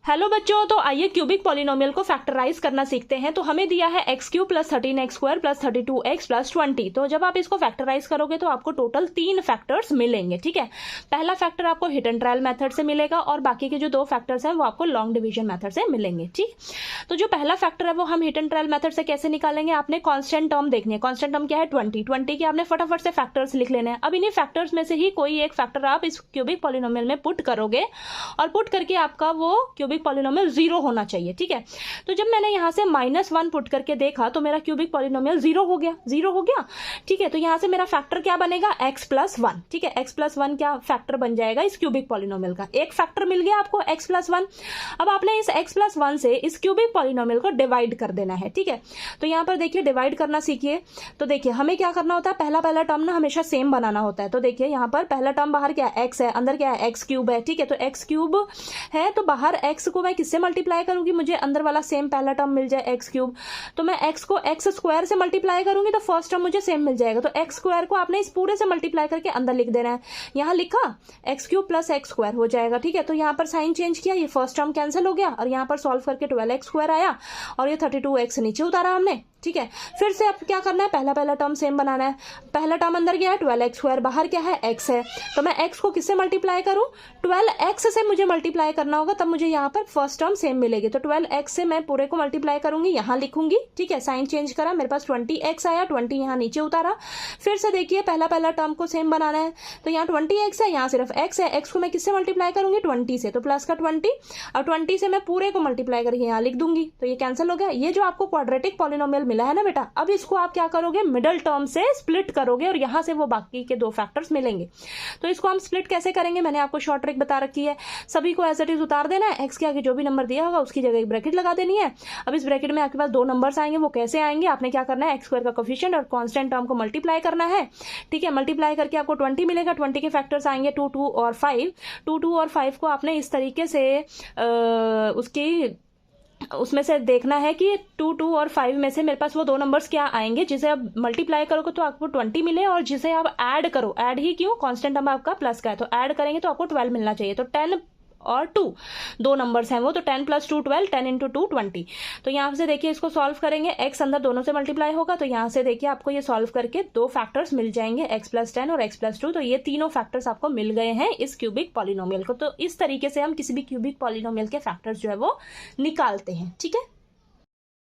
Hello बच्चों, तो आइए क्यूबिक पॉलिनोमियल को फैक्टराइज करना सीखते हैं। तो हमें दिया है x cube plus 13x² plus 32x plus 20। तो जब आप इसको फैक्टराइज करोगे तो आपको टोटल 3 फैक्टर्स मिलेंगे। ठीक है, पहला फैक्टर आपको हिट एंड ट्रायल मेथड से मिलेगा और बाकी के जो 2 फैक्टर्स हैं वो आपको लॉन्ग डिवीजन मेथड से मिलेंगे। ठीक, तो जो पहला फैक्टर है वो हम हिट एंड ट्रायल मेथड से कैसे निकालेंगे, आपने कॉन्स्टेंट टर्म देखनी है। कॉन्स्टेंट टर्म क्या है, 20 के आपने फटाफट से फैक्टर्स लिख लेने हैं। अब इन्हीं फैक्टर्स में से ही कोई एक फैक्टर आप इस क्यूबिक पॉलिनोमियल में पुट करोगे और पुट करके आपका वो क्यूबिक पॉलिनोमियल 0 होना चाहिए। ठीक है, तो जब मैंने यहां से -1 पुट करके देखा तो मेरा क्यूबिक पॉलिनोमियल 0 हो गया। 0 हो गया। ठीक है, तो यहां से मेरा फैक्टर क्या बनेगा, x+1। ठीक है, x+1 क्या फैक्टर बन जाएगा इस क्यूबिक पॉलिनोमियल का। एक फैक्टर मिल गया आपको x+1। अब आपने इस x+1 से इस क्यूबिक पॉलिनोमियल को डिवाइड कर देना है। ठीक है, तो यहां पर देखिए डिवाइड करना सीखिए। तो देखिए हमें क्या करना होता है, पहला टर्म ना हमेशा सेम बनाना होता है। तो देखिए यहां पर पहला टर्म बाहर क्या है, x है, अंदर क्या है, x³ है। ठीक है, तो x³ है तो बाहर x को मैं किससे मल्टीप्लाई करूंगी, मुझे अंदर वाला सेम पहला टर्म मिल जाए x³। तो मैं x को x² से मल्टीप्लाई करूंगी तो फर्स्ट टर्म मुझे सेम मिल जाएगा। तो x² को आपने इस पूरे से मल्टीप्लाई करके अंदर लिख देना है। यहां लिखा x³ प्लस x² हो जाएगा। ठीक है, तो यहां पर साइन चेंज किया, ये फर्स्ट टर्म कैंसिल हो गया और यहां पर सॉल्व करके 12x² आया और ये 32x नीचे उतारा हमने। ठीक है, फिर से अब क्या करना है, पहला टर्म सेम बनाना है। पहला टर्म अंदर गया है 12x², बाहर क्या है, x है। तो मैं x को किससे मल्टीप्लाई करूं, 12x से मुझे मल्टीप्लाई करना होगा, तब मुझे यहाँ पर फर्स्ट टर्म सेम मिलेगी। तो 12x से मैं पूरे को मल्टीप्लाई करूंगी, यहाँ लिखूंगी। ठीक है, साइन चेंज करा, मेरे पास 20x आया, 20 यहाँ नीचे उतारा। फिर से देखिए पहला टर्म को सेम बनाना है। तो यहाँ 20x है, यहाँ सिर्फ x है। x को मैं किससे मल्टीप्लाई करूंगी, 20 से, तो प्लस का 20 और 20 से मैं पूरे को मल्टीप्लाई करके यहाँ लिख दूंगी। तो ये कैंसिल हो गया। ये जो आपको क्वाड्रेटिक पॉलिनोमियल मिला है ना बेटा, अब इसको आप क्या करोगे, मिडल टर्म से स्प्लिट करोगे और यहां से वो बाकी के 2 फैक्टर्स मिलेंगे। तो इसको हम स्प्लिट कैसे करेंगे, मैंने आपको शॉर्ट ट्रिक बता रखी है। सभी को एज इट इज उतार देना है, एक्स के आगे जो भी नंबर दिया होगा उसकी जगह एक ब्रैकेट लगा देनी है। अब इस ब्रैकेट में आपके पास 2 नंबर्स आएंगे, वो कैसे आएंगे, आपने क्या करना है, x² का कोफिशिएंट और कांस्टेंट टर्म को मल्टीप्लाई करना है। ठीक है, मल्टीप्लाई करके आपको 20 मिलेगा। 20 के फैक्टर्स आएंगे 2, 2 और 5। 2, 2 और 5 को आपने इस तरीके से उसमें से देखना है कि 2, 2 और 5 में से मेरे पास वो 2 नंबर्स क्या आएंगे जिसे आप मल्टीप्लाई करोगे तो आपको 20 मिले, और जिसे आप ऐड करो, ऐड ही क्यों, कांस्टेंट टर्म आपका प्लस का है तो ऐड करेंगे तो आपको 12 मिलना चाहिए। तो 10 और 2 2 नंबर्स हैं वो, तो 10 + 2 12, 10 × 2 20। तो यहाँ से देखिए इसको सॉल्व करेंगे, x अंदर दोनों से मल्टीप्लाई होगा, तो यहाँ से देखिए आपको ये सॉल्व करके 2 फैक्टर्स मिल जाएंगे, x+10 और x+2। तो ये तीनों फैक्टर्स आपको मिल गए हैं इस क्यूबिक पॉलिनोमियल को। तो इस तरीके से हम किसी भी क्यूबिक पॉलिनोमियल के फैक्टर्स जो है वो निकालते हैं। ठीक है।